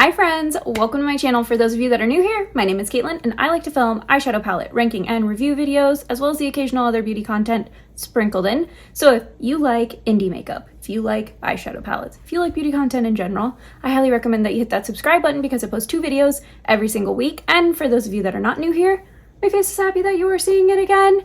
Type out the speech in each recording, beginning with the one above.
Hi friends, welcome to my channel. For those of you that are new here, my name is Katelyn and I like to film eyeshadow palette, ranking, and review videos, as well as the occasional other beauty content sprinkled in. So if you like indie makeup, if you like eyeshadow palettes, if you like beauty content in general, I highly recommend that you hit that subscribe button because I post 2 videos every single week. And for those of you that are not new here, my face is happy that you are seeing it again.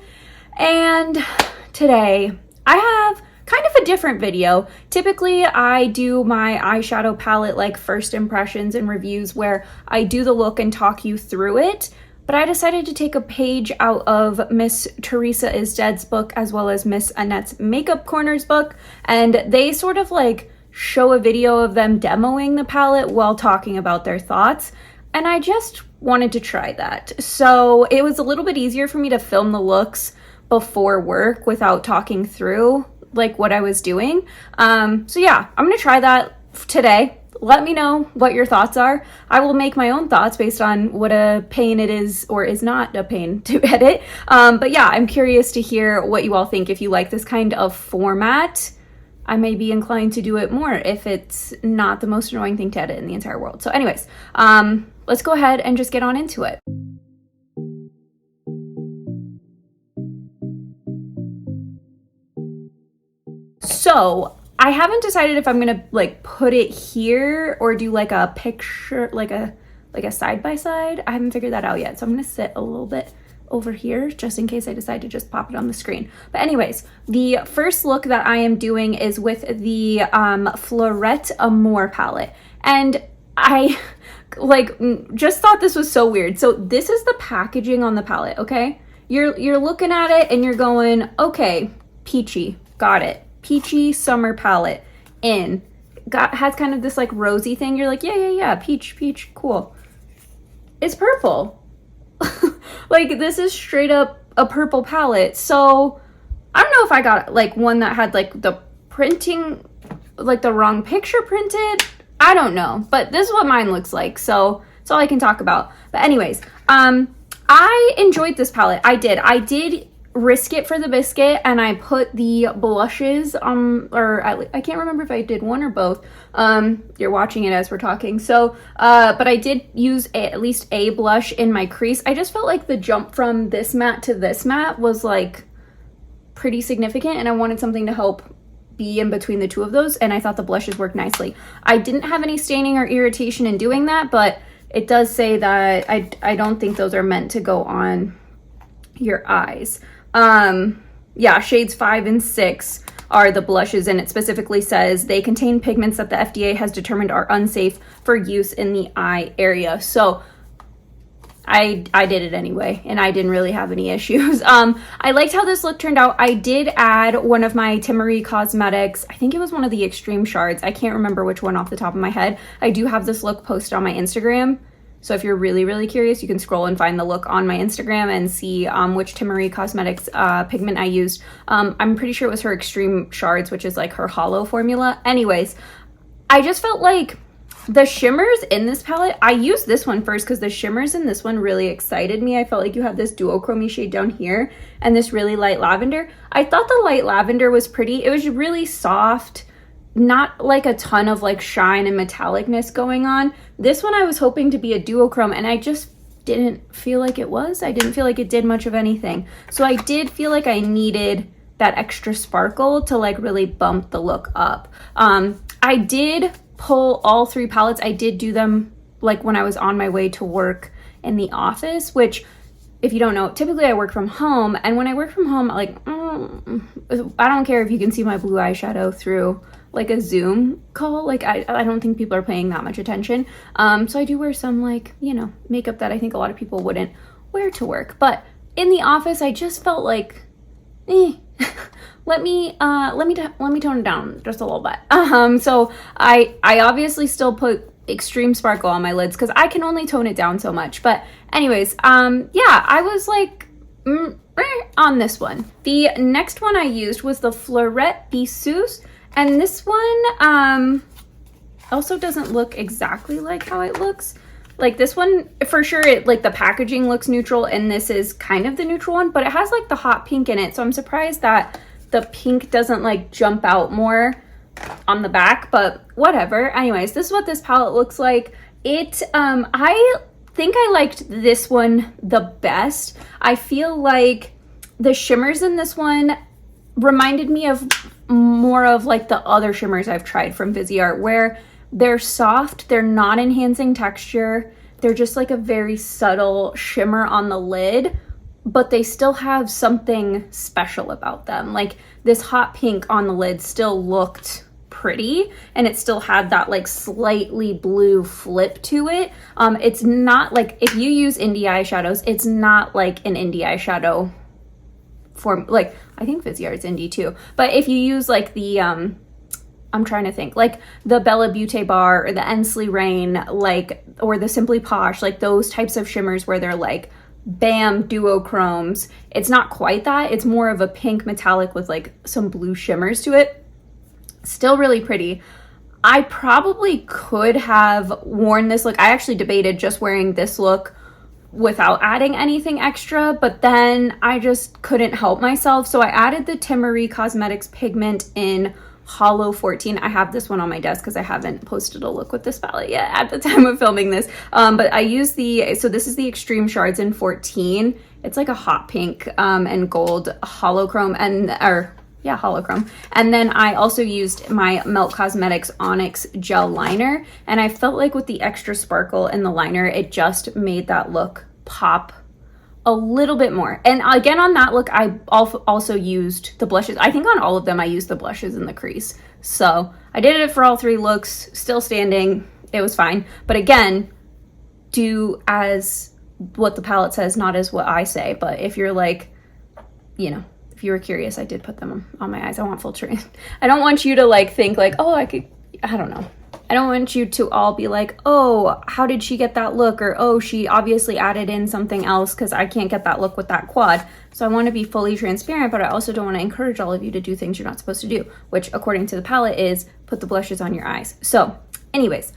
And today I have kind of a different video. Typically, I do my eyeshadow palette like first impressions and reviews where I do the look and talk you through it, but I decided to take a page out of Miss Teresa Is Dead's book as well as Miss Annette's Makeup Corner's book, and they sort of like show a video of them demoing the palette while talking about their thoughts, and I just wanted to try that. So it was a little bit easier for me to film the looks before work without talking through like what I was doing. So yeah, I'm gonna try that today. Let me know what your thoughts are. I will make my own thoughts based on what a pain it is or is not a pain to edit. But yeah, I'm curious to hear what you all think. If you like this kind of format, I may be inclined to do it more if it's not the most annoying thing to edit in the entire world. So anyways, let's go ahead and just get on into it. So I haven't decided if I'm gonna like put it here or do like a picture, like a side by side. I haven't figured that out yet. So I'm gonna sit a little bit over here just in case I decide to just pop it on the screen. But anyways, the first look that I am doing is with the Fleurette Amour palette. And I like just thought this was so weird. So this is the packaging on the palette, okay? You're looking at it and you're going, okay, peachy, got it. Peachy summer palette has kind of this like rosy thing. You're like, yeah, peach, cool. It's purple. Like this is straight up a purple palette. So I don't know if I got like one that had like the printing, like the wrong picture printed. I don't know, but this is what mine looks like. So it's all I can talk about. But anyways, I enjoyed this palette. I did risk it for the biscuit, and I put the blushes or I can't remember if I did one or both. You're watching it as we're talking, so but I did use at least a blush in my crease. I just felt like the jump from this matte to this matte was like pretty significant, and I wanted something to help be in between the two of those, and I thought the blushes worked nicely. I didn't have any staining or irritation in doing that, but it does say that I don't think those are meant to go on your eyes. Yeah, shades 5 and 6 are the blushes, and it specifically says they contain pigments that the FDA has determined are unsafe for use in the eye area. So I did it anyway, and I didn't really have any issues. I liked how this look turned out. I did add one of my Timmery Cosmetics, I think it was one of the extreme shards. I can't remember which one off the top of my head. I do have this look posted on my Instagram. So if you're really curious, you can scroll and find the look on my Instagram and see which Timmery Cosmetics pigment I used. I'm pretty sure it was her Extreme Shards, which is like her hollow formula. Anyways, I just felt like the shimmers in this palette, I used this one first because the shimmers in this one really excited me. I felt like you had this duochrome shade down here and this really light lavender. I thought the light lavender was pretty. It was really soft. Not like a ton of like shine and metallicness going on. This one I was hoping to be a duochrome, and I just didn't feel like it was. I didn't feel like it did much of anything. So I did feel like I needed that extra sparkle to like really bump the look up. I did pull all 3 palettes. I did do them like when I was on my way to work in the office, which if you don't know, typically I work from home, and when I work from home, like I don't care if you can see my blue eyeshadow through like a Zoom call. Like I don't think people are paying that much attention. So I do wear some like, you know, makeup that I think a lot of people wouldn't wear to work. But in the office, I just felt like, let me tone it down just a little bit. So I obviously still put extreme sparkle on my lids because I can only tone it down so much. But anyways, yeah, I was like on this one. The next one I used was the Fleurette Biseart. And this one also doesn't look exactly like how it looks. Like this one, for sure, it like the packaging looks neutral, and this is kind of the neutral one, but it has like the hot pink in it. So I'm surprised that the pink doesn't like jump out more on the back, but whatever. Anyways, this is what this palette looks like. I think I liked this one the best. I feel like the shimmers in this one reminded me of more of like the other shimmers I've tried from Viseart, where they're soft, they're not enhancing texture, they're just like a very subtle shimmer on the lid, but they still have something special about them. Like this hot pink on the lid still looked pretty, and it still had that like slightly blue flip to it. It's not like, if you use indie eyeshadows, it's not like an indie eyeshadow for, like, I think Viseart's indie too, but if you use like the I'm trying to think, like the BellaBeauteBar or the Ensley Rain, like, or the Simply Posh, like those types of shimmers where they're like bam duochromes, it's not quite that. It's more of a pink metallic with like some blue shimmers to it. Still really pretty. I probably could have worn this look. I actually debated just wearing this look without adding anything extra, but then I just couldn't help myself. So I added the Timmery Cosmetics pigment in Hollow 14. I have this one on my desk because I haven't posted a look with this palette yet at the time of filming this. But I use so this is the Extreme Shards in 14. It's like a hot pink and gold holochrome, holochrome. And then I also used my Melt Cosmetics Onyx Gel Liner, and I felt like with the extra sparkle in the liner, it just made that look pop a little bit more. And again, on that look, I also used the blushes. I think on all of them, I used the blushes in the crease. So I did it for all three looks, still standing. It was fine. But again, do as what the palette says, not as what I say. But if you're like, you know, if you were curious, I did put them on my eyes. I want full treatment. I don't want you to like think like, oh, I don't know. I don't want you to all be like, oh, how did she get that look? Or, oh, she obviously added in something else because I can't get that look with that quad. So I want to be fully transparent, but I also don't want to encourage all of you to do things you're not supposed to do, which according to the palette is put the blushes on your eyes. So anyways,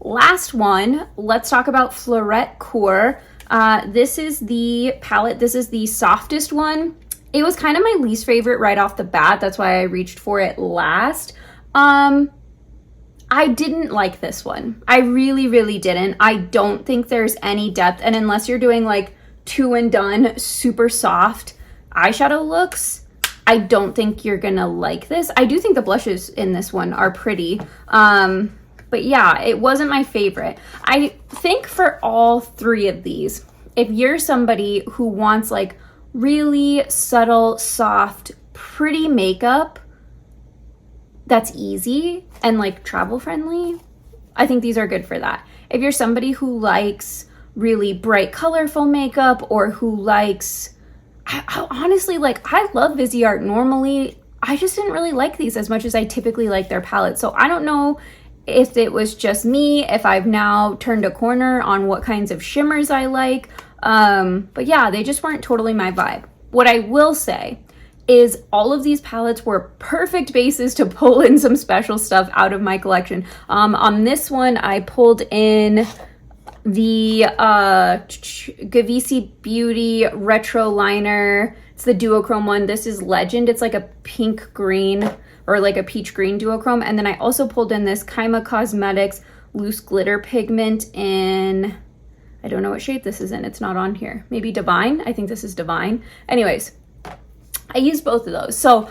last one, let's talk about Fleurette Core. This is the palette. This is the softest one. It was kind of my least favorite right off the bat. That's why I reached for it last. I didn't like this one. I really, really didn't. I don't think there's any depth. And unless you're doing like two and done, super soft eyeshadow looks, I don't think you're gonna like this. I do think the blushes in this one are pretty. But yeah, it wasn't my favorite. I think for all three of these, if you're somebody who wants like really subtle, soft, pretty makeup that's easy and like travel friendly, I think these are good for that. If you're somebody who likes really bright, colorful makeup, or who likes, I honestly, like, I love Viseart normally. I just didn't really like these as much as I typically like their palette. So I don't know if it was just me, if I've now turned a corner on what kinds of shimmers I like. But yeah, they just weren't totally my vibe. What I will say is all of these palettes were perfect bases to pull in some special stuff out of my collection. On this one, I pulled in the Gavisi Beauty Retro Liner. It's the duochrome one. This is Legend. It's like a pink green or like a peach green duochrome. And then I also pulled in this Kaima Cosmetics Loose Glitter Pigment in, I don't know what shade this is in. It's not on here. Maybe Divine. I think this is Divine. Anyways, I use both of those. So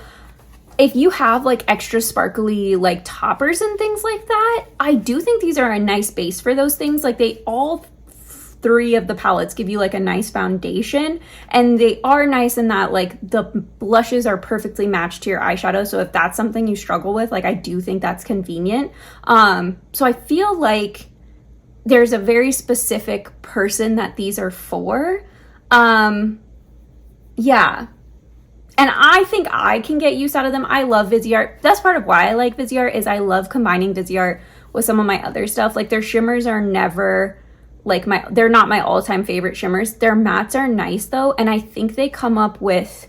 if you have like extra sparkly like toppers and things like that, I do think these are a nice base for those things. Like all three of the palettes give you like a nice foundation, and they are nice in that like the blushes are perfectly matched to your eyeshadow. So if that's something you struggle with, like I do think that's convenient. So I feel like there's a very specific person that these are for. Yeah. And I think I can get use out of them. I love Viseart. That's part of why I like Viseart, is I love combining Viseart with some of my other stuff. Like their shimmers are never like they're not my all-time favorite shimmers. Their mattes are nice though. And I think they come up with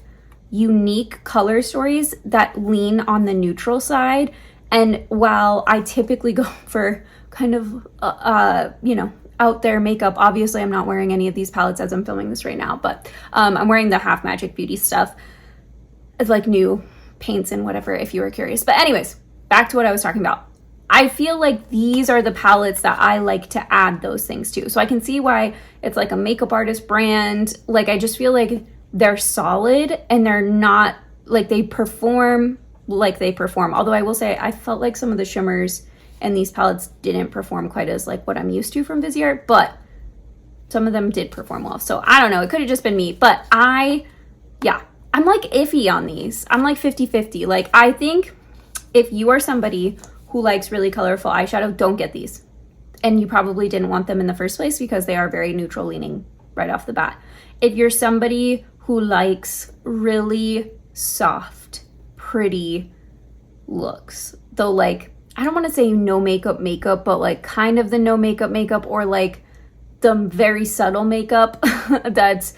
unique color stories that lean on the neutral side. And while I typically go for kind of, you know, out there makeup, obviously I'm not wearing any of these palettes as I'm filming this right now, but I'm wearing the Half Magic Beauty stuff. It's like new paints and whatever, if you were curious. But anyways, back to what I was talking about. I feel like these are the palettes that I like to add those things to. So I can see why it's like a makeup artist brand. Like, I just feel like they're solid and they're not, like, they perform like they perform. Although I will say, I felt like some of the shimmers and these palettes didn't perform quite as like what I'm used to from Viseart, but some of them did perform well. So I don't know, it could have just been me, but I'm like iffy on these. I'm like 50-50. Like, I think if you are somebody who likes really colorful eyeshadow, don't get these. And you probably didn't want them in the first place because they are very neutral leaning right off the bat. If you're somebody who likes really soft, pretty looks, though, like, I don't want to say no makeup, but like kind of the no makeup, or like the very subtle makeup that's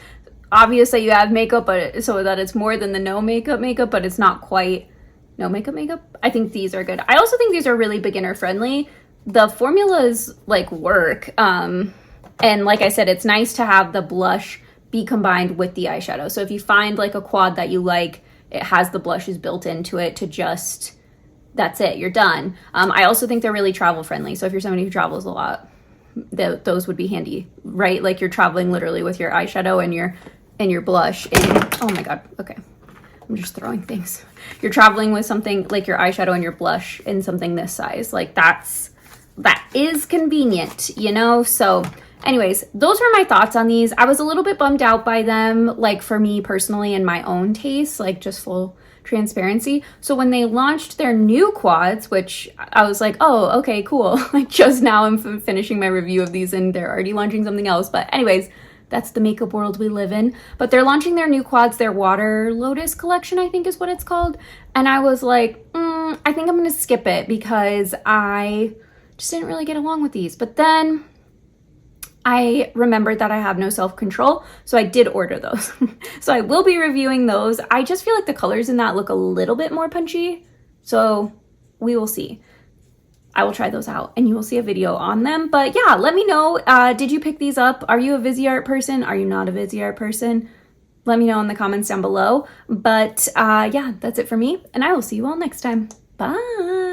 obvious that you have makeup, but so that it's more than the no makeup, but it's not quite no makeup. I think these are good. I also think these are really beginner friendly. The formulas like work. And like I said, it's nice to have the blush be combined with the eyeshadow. So if you find like a quad that you like, it has the blushes built into it to just, that's it, you're done. I also think they're really travel friendly. So if you're somebody who travels a lot, those would be handy, right? Like, you're traveling literally with your eyeshadow and your blush. And oh my God, okay. I'm just throwing things. You're traveling with something like your eyeshadow and your blush in something this size. Like, that is convenient, you know? So anyways, those were my thoughts on these. I was a little bit bummed out by them, like, for me personally and my own taste, like, just full transparency. So when they launched their new quads, which I was like, oh, okay, cool. Like, just now I'm finishing my review of these and they're already launching something else. But anyways, that's the makeup world we live in. But they're launching their new quads, their Water Lotus collection, I think is what it's called. And I was like, I think I'm gonna skip it because I just didn't really get along with these. But then I remembered that I have no self-control, so I did order those. So I will be reviewing those. I just feel like the colors in that look a little bit more punchy, so we will see. I will try those out and you will see a video on them. But yeah, let me know, did you pick these up? Are you a Viseart person? Are you not a Viseart person? Let me know in the comments down below. But yeah, that's it for me, and I will see you all next time. Bye!